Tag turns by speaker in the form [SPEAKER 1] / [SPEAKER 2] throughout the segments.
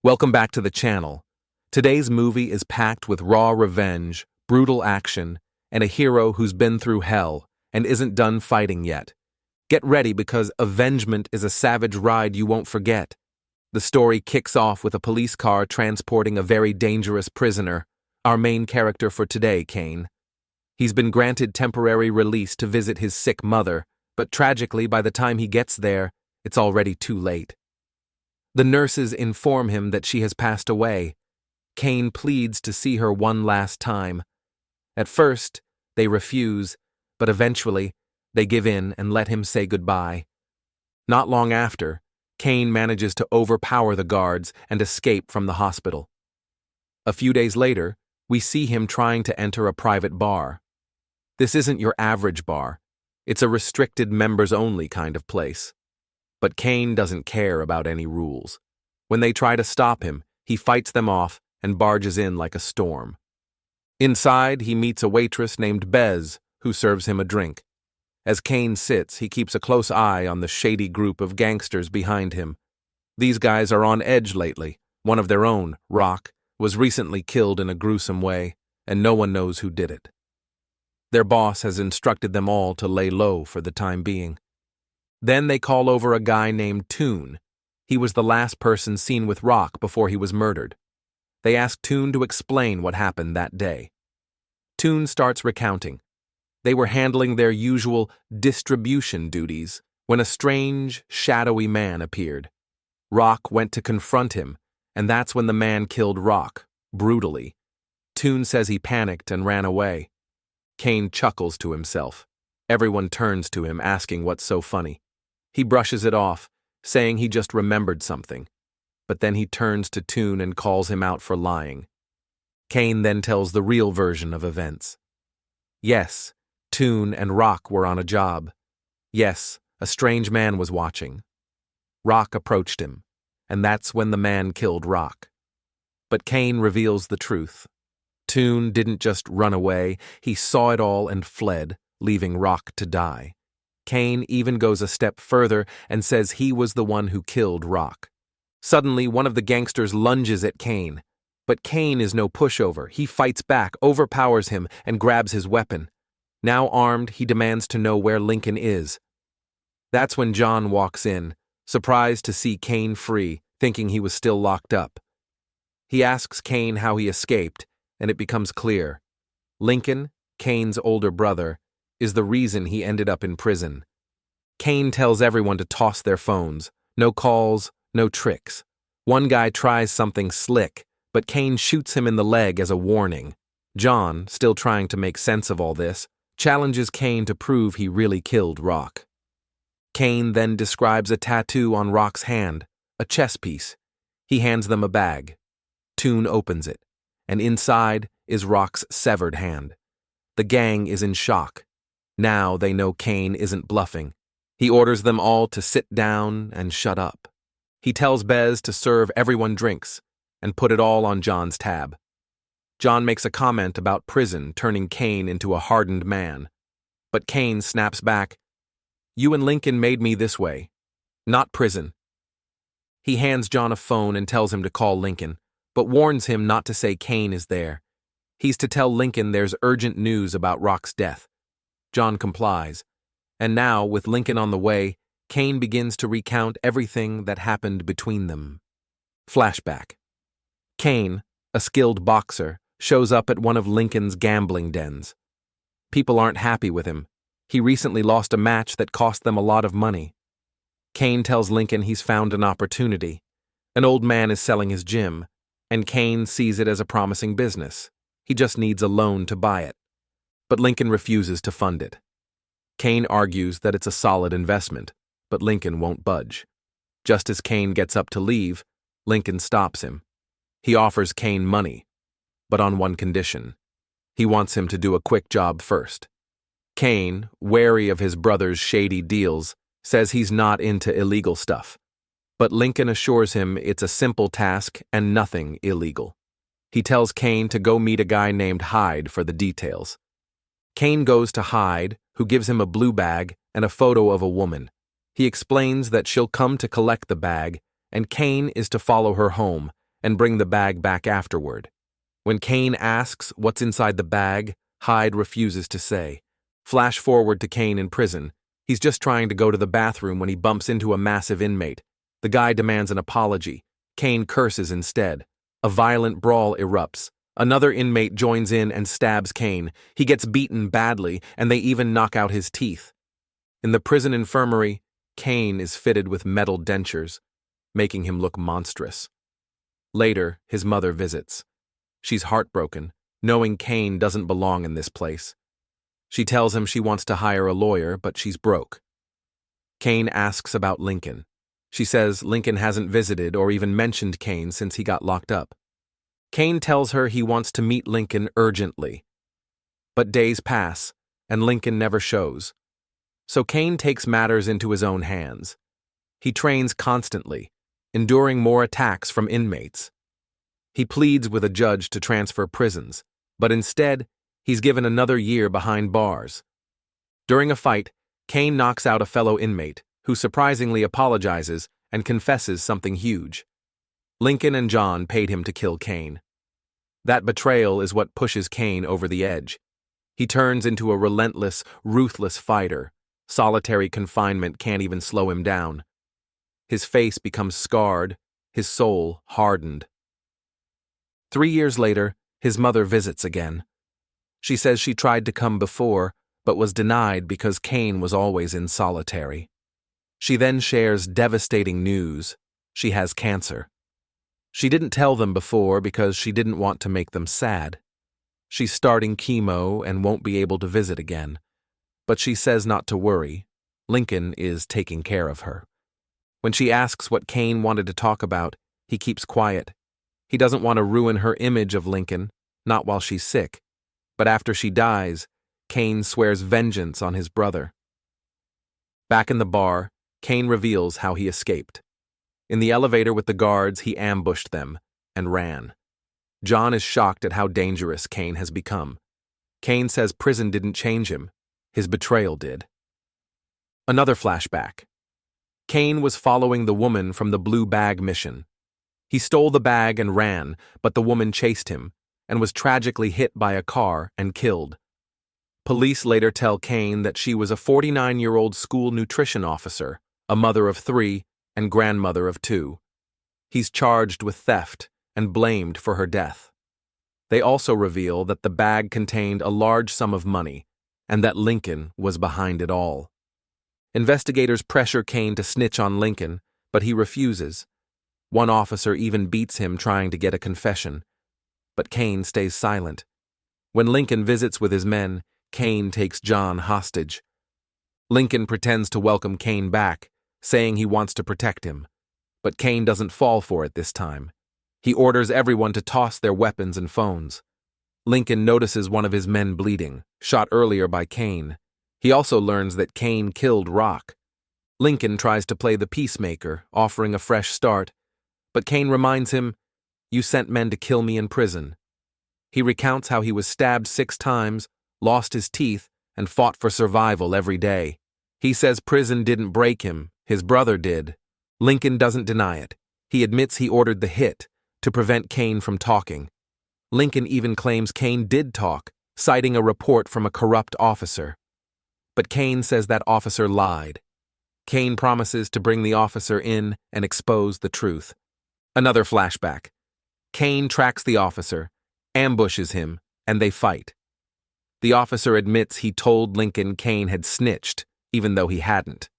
[SPEAKER 1] Welcome back to the channel. Today's movie is packed with raw revenge, brutal action, and a hero who's been through hell and isn't done fighting yet. Get ready because Avengement is a savage ride you won't forget. The story kicks off with a police car transporting a very dangerous prisoner, our main character for today, Kane. He's been granted temporary release to visit his sick mother, but tragically, by the time he gets there, it's already too late. The nurses inform him that she has passed away. Kane pleads to see her one last time. At first, they refuse, but eventually, they give in and let him say goodbye. Not long after, Kane manages to overpower the guards and escape from the hospital. A few days later, we see him trying to enter a private bar. This isn't your average bar. It's a restricted members-only kind of place. But Kane doesn't care about any rules. When they try to stop him, he fights them off and barges in like a storm. Inside, he meets a waitress named Bez, who serves him a drink. As Kane sits, he keeps a close eye on the shady group of gangsters behind him. These guys are on edge lately. One of their own, Rock, was recently killed in a gruesome way, and no one knows who did it. Their boss has instructed them all to lay low for the time being. Then they call over a guy named Toon. He was the last person seen with Rock before he was murdered. They ask Toon to explain what happened that day. Toon starts recounting. They were handling their usual distribution duties when a strange, shadowy man appeared. Rock went to confront him, and that's when the man killed Rock, brutally. Toon says he panicked and ran away. Kane chuckles to himself. Everyone turns to him asking what's so funny. He brushes it off, saying he just remembered something. But then he turns to Toon and calls him out for lying. Kane then tells the real version of events. Yes, Toon and Rock were on a job. Yes, a strange man was watching. Rock approached him, and that's when the man killed Rock. But Kane reveals the truth. Toon didn't just run away, he saw it all and fled, leaving Rock to die. Kane even goes a step further and says he was the one who killed Rock. Suddenly, one of the gangsters lunges at Kane. But Kane is no pushover. He fights back, overpowers him, and grabs his weapon. Now armed, he demands to know where Lincoln is. That's when John walks in, surprised to see Kane free, thinking he was still locked up. He asks Kane how he escaped, and it becomes clear. Lincoln, Kane's older brother, is the reason he ended up in prison. Kane tells everyone to toss their phones. No calls, no tricks. One guy tries something slick, but Kane shoots him in the leg as a warning. John, still trying to make sense of all this, challenges Kane to prove he really killed Rock. Kane then describes a tattoo on Rock's hand, a chess piece. He hands them a bag. Toon opens it, and inside is Rock's severed hand. The gang is in shock. Now they know Kane isn't bluffing. He orders them all to sit down and shut up. He tells Bez to serve everyone drinks and put it all on John's tab. John makes a comment about prison turning Kane into a hardened man. But Kane snaps back, "You and Lincoln made me this way, not prison." He hands John a phone and tells him to call Lincoln, but warns him not to say Kane is there. He's to tell Lincoln there's urgent news about Rock's death. John complies, and now, with Lincoln on the way, Kane begins to recount everything that happened between them. Flashback. Kane, a skilled boxer, shows up at one of Lincoln's gambling dens. People aren't happy with him. He recently lost a match that cost them a lot of money. Kane tells Lincoln he's found an opportunity. An old man is selling his gym, and Kane sees it as a promising business. He just needs a loan to buy it. But Lincoln refuses to fund it. Kane argues that it's a solid investment, but Lincoln won't budge. Just as Kane gets up to leave, Lincoln stops him. He offers Kane money, but on one condition. He wants him to do a quick job first. Kane, wary of his brother's shady deals, says he's not into illegal stuff. But Lincoln assures him it's a simple task and nothing illegal. He tells Kane to go meet a guy named Hyde for the details. Kane goes to Hyde, who gives him a blue bag and a photo of a woman. He explains that she'll come to collect the bag, and Kane is to follow her home, and bring the bag back afterward. When Kane asks what's inside the bag, Hyde refuses to say. Flash forward to Kane in prison. He's just trying to go to the bathroom when he bumps into a massive inmate. The guy demands an apology. Kane curses instead. A violent brawl erupts. Another inmate joins in and stabs Kane. He gets beaten badly, and they even knock out his teeth. In the prison infirmary, Kane is fitted with metal dentures, making him look monstrous. Later, his mother visits. She's heartbroken, knowing Kane doesn't belong in this place. She tells him she wants to hire a lawyer, but she's broke. Kane asks about Lincoln. She says Lincoln hasn't visited or even mentioned Kane since he got locked up. Kane tells her he wants to meet Lincoln urgently. But days pass, and Lincoln never shows. So Kane takes matters into his own hands. He trains constantly, enduring more attacks from inmates. He pleads with a judge to transfer prisons, but instead, he's given another year behind bars. During a fight, Kane knocks out a fellow inmate, who surprisingly apologizes and confesses something huge. Lincoln and John paid him to kill Kane. That betrayal is what pushes Kane over the edge. He turns into a relentless, ruthless fighter. Solitary confinement can't even slow him down. His face becomes scarred, his soul hardened. 3 years later, his mother visits again. She says she tried to come before, but was denied because Kane was always in solitary. She then shares devastating news. She has cancer. She didn't tell them before because she didn't want to make them sad. She's starting chemo and won't be able to visit again. But she says not to worry. Lincoln is taking care of her. When she asks what Kane wanted to talk about, he keeps quiet. He doesn't want to ruin her image of Lincoln, not while she's sick. But after she dies, Kane swears vengeance on his brother. Back in the bar, Kane reveals how he escaped. In the elevator with the guards, he ambushed them and ran. John is shocked at how dangerous Kane has become. Kane says prison didn't change him. His betrayal did. Another flashback. Kane was following the woman from the blue bag mission. He stole the bag and ran, but the woman chased him and was tragically hit by a car and killed. Police later tell Kane that she was a 49-year-old school nutrition officer, a mother of 3, and grandmother of 2. He's charged with theft and blamed for her death. They also reveal that the bag contained a large sum of money and that Lincoln was behind it all. Investigators pressure Kane to snitch on Lincoln, but he refuses. One officer even beats him trying to get a confession. But Kane stays silent. When Lincoln visits with his men, Kane takes John hostage. Lincoln pretends to welcome Kane back, saying he wants to protect him. But Kane doesn't fall for it this time. He orders everyone to toss their weapons and phones. Lincoln notices one of his men bleeding, shot earlier by Kane. He also learns that Kane killed Rock. Lincoln tries to play the peacemaker, offering a fresh start, but Kane reminds him, "You sent men to kill me in prison." He recounts how he was stabbed 6 times, lost his teeth, and fought for survival every day. He says prison didn't break him, his brother did. Lincoln doesn't deny it. He admits he ordered the hit to prevent Kane from talking. Lincoln even claims Kane did talk, citing a report from a corrupt officer. But Kane says that officer lied. Kane promises to bring the officer in and expose the truth. Another flashback. Kane tracks the officer, ambushes him, and they fight. The officer admits he told Lincoln Kane had snitched, even though he hadn't.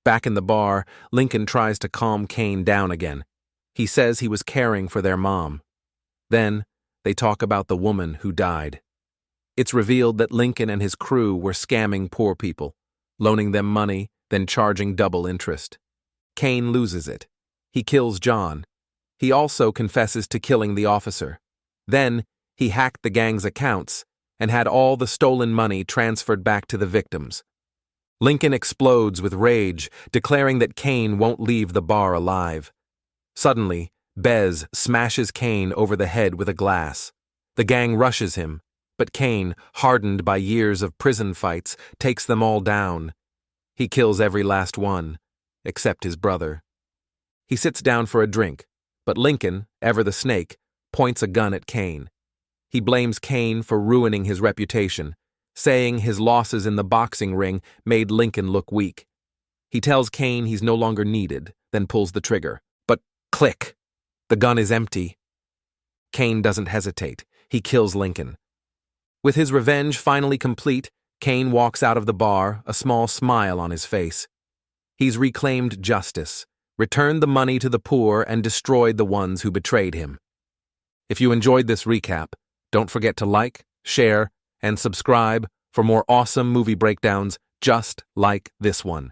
[SPEAKER 1] Back in the bar, Lincoln tries to calm Kane down again. He says he was caring for their mom. Then, they talk about the woman who died. It's revealed that Lincoln and his crew were scamming poor people, loaning them money, then charging double interest. Kane loses it. He kills John. He also confesses to killing the officer. Then, he hacked the gang's accounts and had all the stolen money transferred back to the victims. Lincoln explodes with rage, declaring that Kane won't leave the bar alive. Suddenly, Bez smashes Kane over the head with a glass. The gang rushes him, but Kane, hardened by years of prison fights, takes them all down. He kills every last one, except his brother. He sits down for a drink, But Lincoln, ever the snake, points a gun at Kane. He blames Kane for ruining his reputation, saying his losses in the boxing ring made Lincoln look weak. He tells Kane he's no longer needed, then pulls the trigger. But click! The gun is empty. Kane doesn't hesitate. He kills Lincoln. With his revenge finally complete, Kane walks out of the bar, a small smile on his face. He's reclaimed justice, returned the money to the poor, and destroyed the ones who betrayed him. If you enjoyed this recap, don't forget to like, share, and subscribe for more awesome movie breakdowns just like this one.